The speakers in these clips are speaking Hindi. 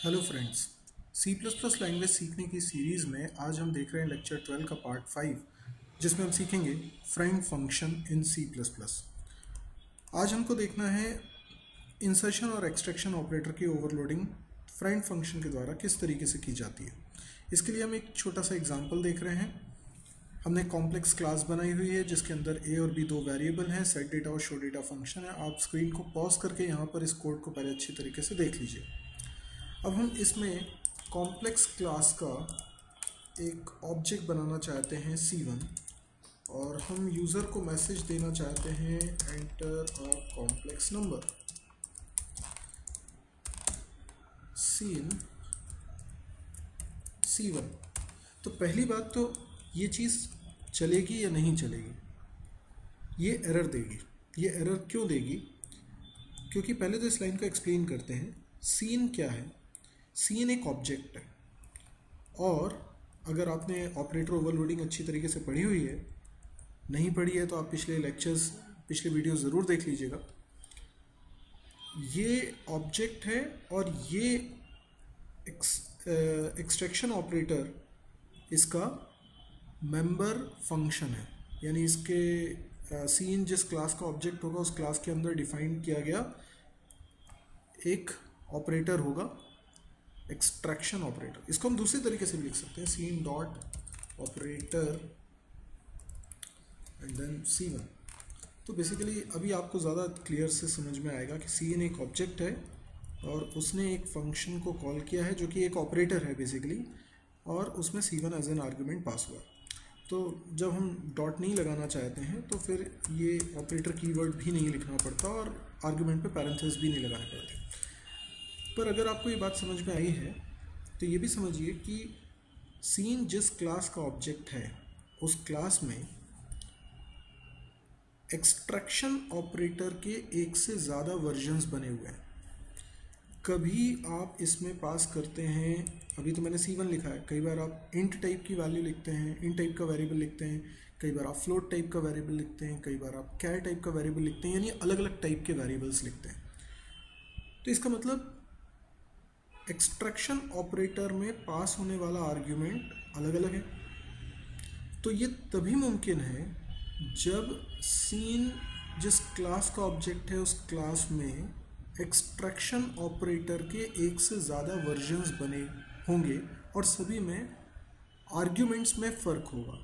Hello friends. C plus plus language सीखने की सीरीज़ में आज हम देख रहे हैं लेक्चर 12 का पार्ट 5, जिसमें हम सीखेंगे friend function in C plus plus. आज हमको देखना है इंसर्शन और एक्सट्रैक्शन ऑपरेटर की ओवरलोडिंग फ्रेंड फंक्शन के द्वारा किस तरीके से की जाती है। इसके लिए हम एक छोटा सा एग्जाम्पल देख रहे हैं। हमने कॉम्प्लेक्स क्लास बनाई हुई है जिसके अंदर ए और बी दो वेरिएबल हैं, सेट डेटा और शो डेटा फंक्शन है। आप स्क्रीन को पॉज करके यहाँ पर इस कोड को पहले अच्छी तरीके से देख लीजिए। अब हम इसमें कॉम्प्लेक्स क्लास का एक ऑब्जेक्ट बनाना चाहते हैं C1, और हम यूज़र को मैसेज देना चाहते हैं enter a complex number cin C1। तो पहली बात तो ये चीज़ चलेगी या नहीं चलेगी, ये एरर देगी। ये एरर क्यों देगी? क्योंकि पहले तो इस लाइन को एक्सप्लेन करते हैं। सीन क्या है? सीन एक ऑब्जेक्ट है, और अगर आपने ऑपरेटर ओवरलोडिंग अच्छी तरीके से पढ़ी हुई है, नहीं पढ़ी है तो आप पिछले वीडियो ज़रूर देख लीजिएगा। ये ऑब्जेक्ट है और ये एक्सट्रैक्शन ऑपरेटर इसका मेंबर फंक्शन है, यानी इसके सीन जिस क्लास का ऑब्जेक्ट होगा उस क्लास के अंदर डिफाइन किया गया एक ऑपरेटर होगा, एक्सट्रैक्शन ऑपरेटर। इसको हम दूसरे तरीके से भी लिख सकते हैं, cin dot operator and then C1। तो बेसिकली अभी आपको ज़्यादा क्लियर से समझ में आएगा कि सीन एक ऑब्जेक्ट है और उसने एक फंक्शन को कॉल किया है जो कि एक ऑपरेटर है बेसिकली, और उसमें C1 एज एन आर्गुमेंट पास हुआ। तो जब हम डॉट नहीं लगाना चाहते हैं तो फिर ये ऑपरेटर कीवर्ड भी नहीं लिखना पड़ता और आर्गुमेंट पे पैरेंथेसिस भी नहीं लगाने पड़ते। पर अगर आपको ये बात समझ में आई है तो ये भी समझिए कि सीन जिस क्लास का ऑब्जेक्ट है उस क्लास में एक्सट्रैक्शन ऑपरेटर के एक से ज़्यादा वर्जन्स बने हुए हैं। कभी आप इसमें पास करते हैं, अभी तो मैंने C1 लिखा है, कई बार आप इंट टाइप की वैल्यू लिखते हैं, इंट टाइप का वेरिएबल लिखते हैं, कई बार आप फ्लोट टाइप का वेरिएबल लिखते हैं, कई बार आप कैर टाइप का वेरिएबल लिखते हैं, यानी अलग अलग टाइप के वेरिएबल्स लिखते हैं। तो इसका मतलब एक्सट्रैक्शन ऑपरेटर में पास होने वाला आर्ग्यूमेंट अलग अलग है। तो ये तभी मुमकिन है जब सीन जिस क्लास का ऑब्जेक्ट है उस क्लास में एक्सट्रैक्शन ऑपरेटर के एक से ज़्यादा वर्जन्स बने होंगे और सभी में आर्ग्यूमेंट्स में फ़र्क होगा।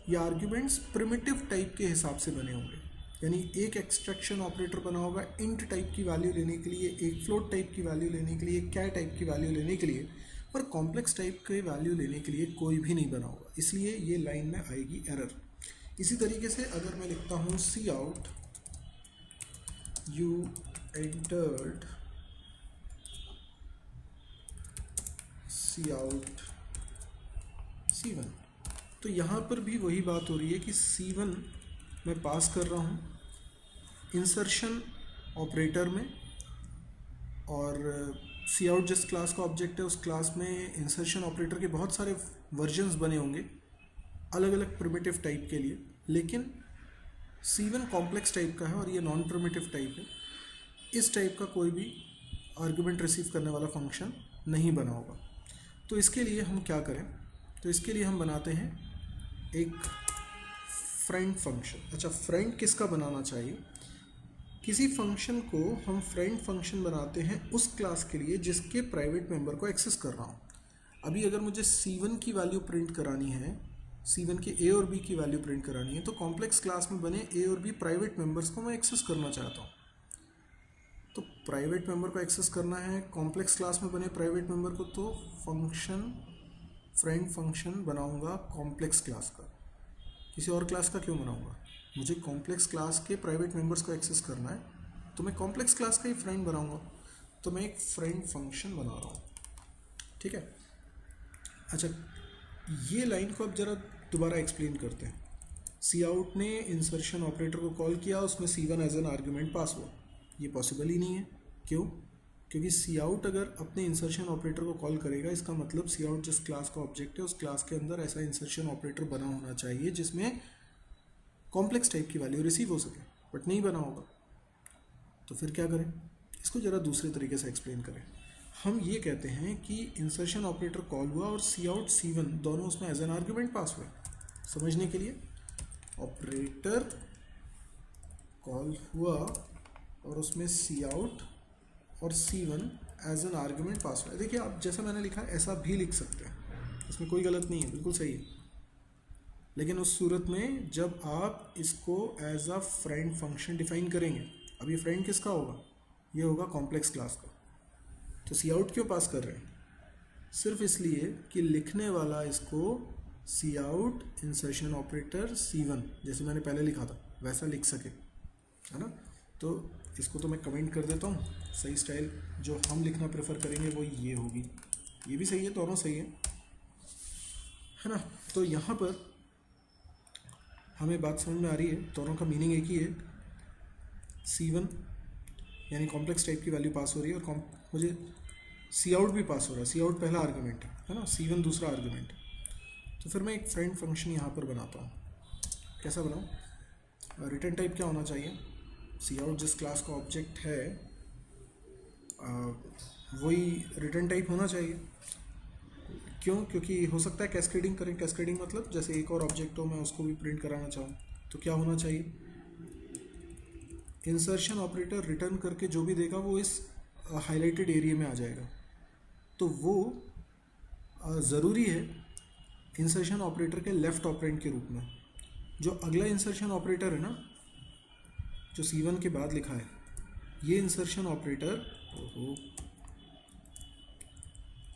ये आर्ग्यूमेंट्स प्रिमिटिव टाइप के हिसाब से बने होंगे, यानी एक एक्सट्रैक्शन ऑपरेटर बना होगा इंट टाइप की वैल्यू लेने के लिए, एक फ्लोट टाइप की वैल्यू लेने के लिए, एक कैर टाइप की वैल्यू लेने के लिए, पर कॉम्प्लेक्स टाइप के वैल्यू लेने के लिए कोई भी नहीं बना होगा। इसलिए ये लाइन में आएगी एरर। इसी तरीके से अगर मैं लिखता हूँ cout you entered cout C1, तो यहाँ पर भी वही बात हो रही है कि C1 मैं पास कर रहा हूँ इंसर्शन ऑपरेटर में, और सी आउट जिस क्लास का ऑब्जेक्ट है उस क्लास में इंसर्शन ऑपरेटर के बहुत सारे वर्जन्स बने होंगे अलग अलग प्रिमिटिव टाइप के लिए, लेकिन C1 कॉम्प्लेक्स टाइप का है और ये नॉन प्रिमिटिव टाइप है। इस टाइप का कोई भी आर्गुमेंट रिसीव करने वाला फंक्शन नहीं बना होगा। तो इसके लिए हम क्या करें? तो इसके लिए हम बनाते हैं एक फ्रेंड फंक्शन। अच्छा, फ्रेंड किसका बनाना चाहिए? किसी फंक्शन को हम फ्रेंड फंक्शन बनाते हैं उस क्लास के लिए जिसके प्राइवेट मेंबर को एक्सेस कर रहा हूँ। अभी अगर मुझे C1 की वैल्यू प्रिंट करानी है, C1 के A और B की वैल्यू प्रिंट करानी है, तो कॉम्प्लेक्स क्लास में बने A और B प्राइवेट मेंबर्स को मैं एक्सेस करना चाहता हूँ। तो प्राइवेट मेंबर को एक्सेस करना है कॉम्प्लेक्स क्लास में बने प्राइवेट मेंबर को, तो फंक्शन फ्रेंड फंक्शन बनाऊंगा कॉम्प्लेक्स क्लास का। किसी और क्लास का क्यों बनाऊंगा? मुझे कॉम्प्लेक्स क्लास के प्राइवेट मेंबर्स को एक्सेस करना है, तो मैं कॉम्प्लेक्स क्लास का ही फ्रेंड बनाऊंगा। तो मैं एक फ्रेंड फंक्शन बना रहा हूँ, ठीक है। अच्छा, ये लाइन को अब ज़रा दोबारा एक्सप्लेन करते हैं। सी आउट ने इंसर्शन ऑपरेटर को कॉल किया, उसमें C1 as an argument pass हुआ। ये पॉसिबल ही नहीं है। क्यों? क्योंकि सी आउट अगर अपने इंसर्शन ऑपरेटर को कॉल करेगा, इसका मतलब सी आउट जिस क्लास का ऑब्जेक्ट है उस क्लास के अंदर ऐसा इंसर्शन ऑपरेटर बना होना चाहिए जिसमें कॉम्प्लेक्स टाइप की वैल्यू रिसीव हो सके, बट नहीं बना होगा। तो फिर क्या करें? इसको ज़रा दूसरे तरीके से एक्सप्लेन करें। हम ये कहते हैं कि इंसर्शन ऑपरेटर कॉल हुआ और सी आउट सी वन दोनों उसमें एज एन आर्ग्यूमेंट पास हुए। समझने के लिए, ऑपरेटर कॉल हुआ और उसमें सी आउट और C one as an argument pass हुआ। देखिए आप जैसा मैंने लिखा है ऐसा भी लिख सकते हैं, इसमें कोई गलत नहीं है, बिल्कुल सही है। लेकिन उस सूरत में जब आप इसको as a friend function define करेंगे, अब ये फ्रेंड किसका होगा, ये होगा कॉम्प्लेक्स क्लास का। तो सी आउट क्यों पास कर रहे हैं, सिर्फ इसलिए कि लिखने वाला इसको cout insertion operator C one जैसे मैंने पहले लिखा था वैसा लिख सके, है ना। तो इसको तो मैं कमेंट कर देता हूँ, सही स्टाइल जो हम लिखना प्रेफर करेंगे वो ये होगी। ये भी सही है, दोनों सही है ना। तो यहाँ पर हमें बात समझ में आ रही है, दोनों का मीनिंग एक ही है। सी वन यानी कॉम्प्लेक्स टाइप की वैल्यू पास हो रही है और मुझे सी आउट भी पास हो रहा है। सी आउट पहला आर्गुमेंट है ना, सी वन दूसरा आर्गुमेंट। तो फिर मैं एक फ्रेंड फंक्शन यहाँ पर बनाता हूँ। कैसा बनाऊँ, रिटर्न टाइप क्या होना चाहिए, सी आउट जिस क्लास का ऑब्जेक्ट है वही रिटर्न टाइप होना चाहिए। क्यों, क्योंकि हो सकता है कैस्केडिंग करें। कैस्केडिंग मतलब जैसे एक और ऑब्जेक्ट हो मैं उसको भी प्रिंट कराना चाहूँ, तो क्या होना चाहिए, इंसर्शन ऑपरेटर रिटर्न करके जो भी देगा वो इस हाईलाइटेड एरिया में आ जाएगा। तो वो ज़रूरी है इंसर्शन ऑपरेटर के लेफ़्ट ऑपरेंड के रूप में। जो अगला इंसर्शन ऑपरेटर है ना, जो C1 के बाद लिखा है, ये इंसर्शन ऑपरेटर,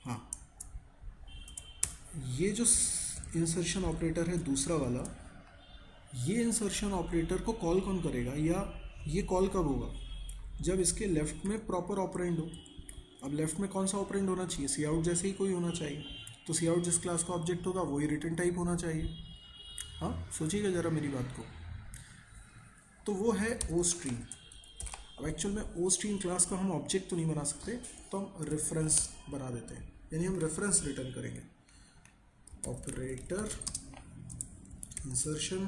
हाँ, ये जो इंसर्शन ऑपरेटर है दूसरा वाला, ये इंसर्शन ऑपरेटर को कॉल कौन करेगा, या ये कॉल कब होगा, जब इसके लेफ़्ट में प्रॉपर ऑपरेंड हो। अब लेफ़्ट में कौन सा ऑपरेंड होना चाहिए, सी आउट जैसे ही कोई होना चाहिए। तो सी आउट जिस क्लास का ऑब्जेक्ट होगा वही रिटर्न टाइप होना चाहिए। हाँ, सोचिएगा ज़रा मेरी बात को। तो वो है ओ स्ट्रीम। अब एक्चुअल में ओ स्ट्रीम क्लास का हम ऑब्जेक्ट तो नहीं बना सकते, तो हम रेफरेंस बना देते हैं, यानी हम रेफरेंस रिटर्न करेंगे। ऑपरेटर इंसर्शन,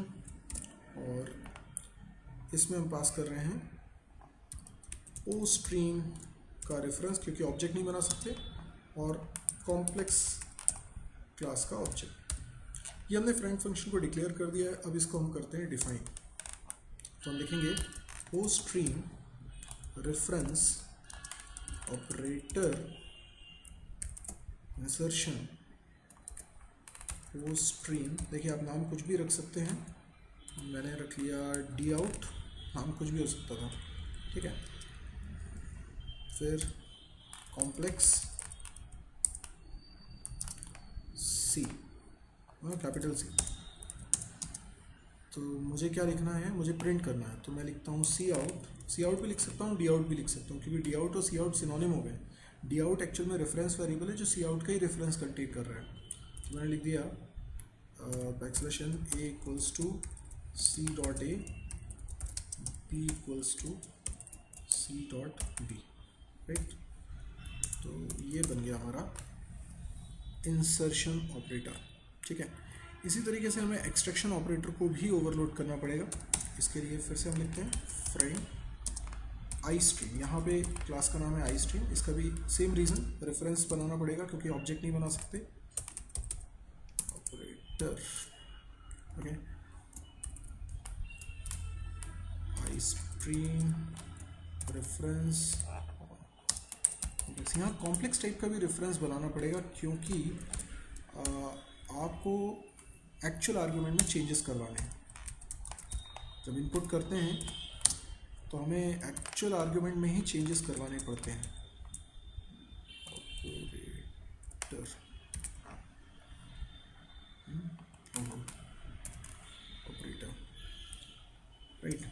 और इसमें हम पास कर रहे हैं ओ स्ट्रीम का रेफरेंस, क्योंकि ऑब्जेक्ट नहीं बना सकते, और कॉम्प्लेक्स क्लास का ऑब्जेक्ट। ये हमने फ्रेंड फंक्शन को डिक्लेयर कर दिया है। अब इसको हम करते हैं डिफाइन। तो हम लिखेंगे ostream reference operator insertion ostream. देखिए आप नाम कुछ भी रख सकते हैं, मैंने रख लिया डी आउट, नाम कुछ भी हो सकता था, ठीक है। फिर कॉम्प्लेक्स सी, कैपिटल सी। तो मुझे क्या लिखना है, मुझे प्रिंट करना है, तो मैं लिखता हूँ सी आउट। सी आउट भी लिख सकता हूँ, डी आउट भी लिख सकता हूँ, क्योंकि डी आउट और सी आउट सिनोनिम हो गए। डी आउट एक्चुअल में रेफरेंस वेरिएबल है जो सी आउट का ही रेफरेंस कंटेन कर रहा है। तो मैंने लिख दिया backslash n a equals to c dot a, b equals to c dot b, right. तो ये बन गया हमारा इंसर्शन ऑपरेटर, ठीक है। इसी तरीके से हमें एक्सट्रैक्शन ऑपरेटर को भी ओवरलोड करना पड़ेगा। इसके लिए फिर से हम लिखते हैं फ्रेंड आई स्ट्रीम। यहाँ पे क्लास का नाम है आई स्ट्रीम, इसका भी सेम रीज़न, रेफरेंस बनाना पड़ेगा क्योंकि ऑब्जेक्ट नहीं बना सकते। Operator, okay, I stream reference. यहाँ कॉम्प्लेक्स टाइप का भी रेफरेंस बनाना पड़ेगा, क्योंकि आपको एक्चुअल आर्ग्यूमेंट में चेंजेस करवाने हैं। जब इनपुट करते हैं तो हमें एक्चुअल आर्ग्यूमेंट में ही चेंजेस करवाने पड़ते हैं। Operator, operator, right.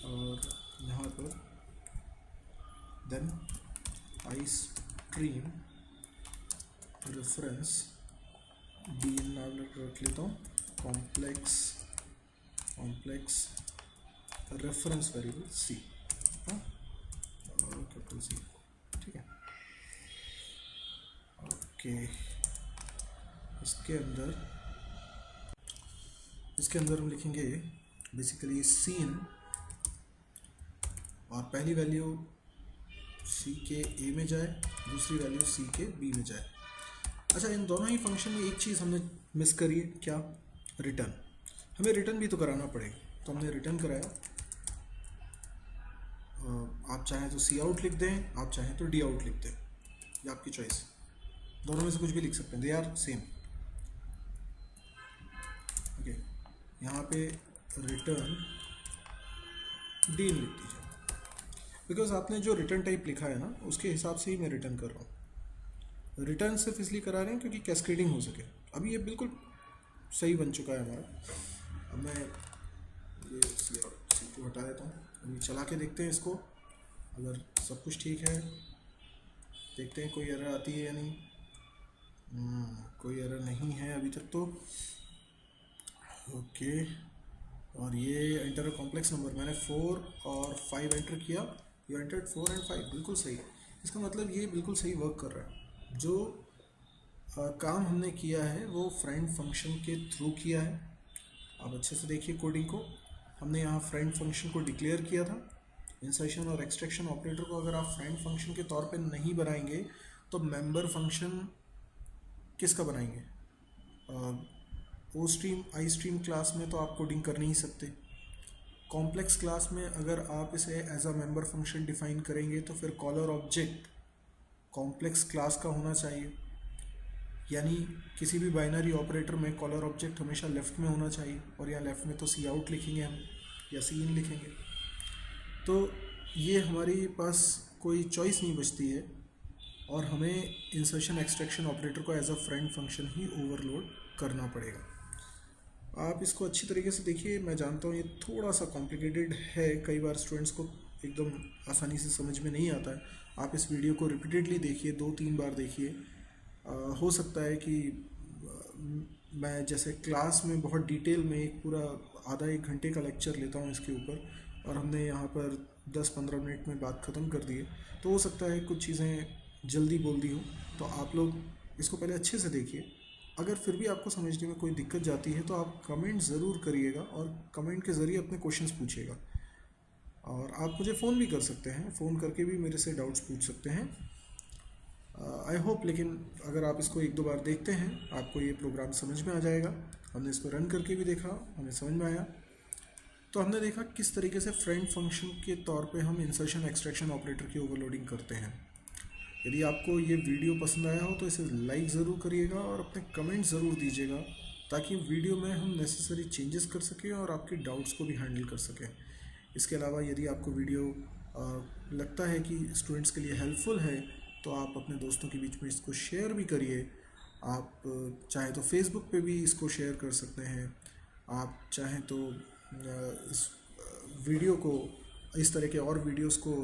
और यहाँ पर then istream reference d नाम रख लेता हूँ, complex reference variable c, capital c, ठीक है। ओके, इसके अंदर हम लिखेंगे बेसिकली सीन, और पहली वैल्यू सी के ए में जाए, दूसरी वैल्यू सी के बी में जाए। अच्छा, इन दोनों ही फंक्शन में एक चीज़ हमने मिस करी है, क्या? रिटर्न। हमें रिटर्न भी तो कराना पड़ेगा, तो हमने रिटर्न कराया। आप चाहें तो सी आउट लिख दें, आप चाहें तो डी आउट लिख दें, ये आपकी चॉइस। दोनों में से कुछ भी लिख सकते हैं, दे आर सेम। ओके, यहाँ पे रिटर्न डी लिख दीजिए, बिकॉज आपने जो रिटर्न टाइप लिखा है ना उसके हिसाब से ही मैं रिटर्न कर रहा हूँ। रिटर्न सिर्फ इसलिए करा रहे हैं क्योंकि कैस्केडिंग हो सके। अभी ये बिल्कुल सही बन चुका है हमारा। अब मैं ये सी को हटा देता हूँ, अभी चला के देखते हैं इसको। अगर सब कुछ ठीक है, देखते हैं कोई एरर आती है या नहीं। कोई एरर नहीं है अभी तक तो। ओके, और ये एंटर अ कॉम्प्लेक्स नंबर, मैंने 4 और 5 एंटर किया, यू एंटर्ड 4 और 5, बिल्कुल सही। इसका मतलब ये बिल्कुल सही वर्क कर रहा है। जो काम हमने किया है वो फ्रेंड फंक्शन के थ्रू किया है। आप अच्छे से देखिए कोडिंग को। हमने यहाँ फ्रेंड फंक्शन को डिक्लेयर किया था। इंसर्शन और एक्सट्रैक्शन ऑपरेटर को अगर आप फ्रेंड फंक्शन के तौर पे नहीं बनाएंगे तो मेंबर फंक्शन किसका बनाएंगे? Ostream istream class में तो आप कोडिंग कर नहीं सकते। कॉम्प्लेक्स क्लास में अगर आप इसे as a member function define करेंगे तो फिर कॉलर ऑब्जेक्ट कॉम्प्लेक्स क्लास का होना चाहिए, यानी किसी भी बाइनरी ऑपरेटर में कॉलर ऑब्जेक्ट हमेशा लेफ़्ट में होना चाहिए। और यहाँ लेफ़्ट में तो सी आउट लिखेंगे हम या सी इन लिखेंगे, तो ये हमारे पास कोई चॉइस नहीं बचती है और हमें इंसर्शन एक्सट्रैक्शन ऑपरेटर को एज अ फ्रेंड फंक्शन ही ओवरलोड करना पड़ेगा। आप इसको अच्छी तरीके से देखिए। मैं जानता हूँ ये थोड़ा सा कॉम्प्लिकेटेड है, कई बार स्टूडेंट्स को एकदम आसानी से समझ में नहीं आता है। आप इस वीडियो को रिपीटेडली देखिए, 2-3 बार देखिए। हो सकता है कि मैं जैसे क्लास में बहुत डिटेल में एक पूरा आधा 1 घंटे का लेक्चर लेता हूँ इसके ऊपर, और हमने यहाँ पर 10-15 मिनट में बात ख़त्म कर दी है, तो हो सकता है कुछ चीज़ें जल्दी बोल दी हूँ। तो आप लोग इसको पहले अच्छे से देखिए। अगर फिर भी आपको समझने में कोई दिक्कत जाती है तो आप कमेंट ज़रूर करिएगा और कमेंट के ज़रिए अपने क्वेश्चंस पूछिएगा। और आप मुझे फ़ोन भी कर सकते हैं, फ़ोन करके भी मेरे से डाउट्स पूछ सकते हैं। आई होप, लेकिन अगर आप इसको 1-2 बार देखते हैं आपको ये प्रोग्राम समझ में आ जाएगा। हमने इसको रन करके भी देखा, हमें समझ में आया। तो हमने देखा किस तरीके से फ्रेंड फंक्शन के तौर पे हम इंसर्शन एक्सट्रैक्शन ऑपरेटर की ओवरलोडिंग करते हैं। यदि आपको ये वीडियो पसंद आया हो तो इसे लाइक ज़रूर करिएगा और अपने कमेंट ज़रूर दीजिएगा, ताकि वीडियो में हम नेसेसरी चेंजेस कर सकें और आपके डाउट्स को भी हैंडल कर सकें। इसके अलावा यदि आपको वीडियो लगता है कि स्टूडेंट्स के लिए हेल्पफुल है तो आप अपने दोस्तों के बीच में इसको शेयर भी करिए। आप चाहे तो फेसबुक पे भी इसको शेयर कर सकते हैं। आप चाहें तो इस वीडियो को, इस तरह के और वीडियोस को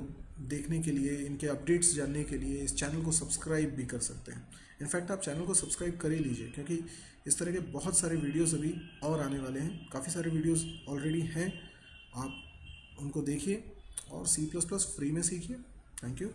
देखने के लिए, इनके अपडेट्स जानने के लिए इस चैनल को सब्सक्राइब भी कर सकते हैं। इनफैक्ट आप चैनल को सब्सक्राइब कर ही लीजिए, क्योंकि इस तरह के बहुत सारे वीडियोस अभी और आने वाले हैं। काफ़ी सारे वीडियोस ऑलरेडी हैं, आप उनको देखिए और C++ फ्री में सीखिए। Thank you.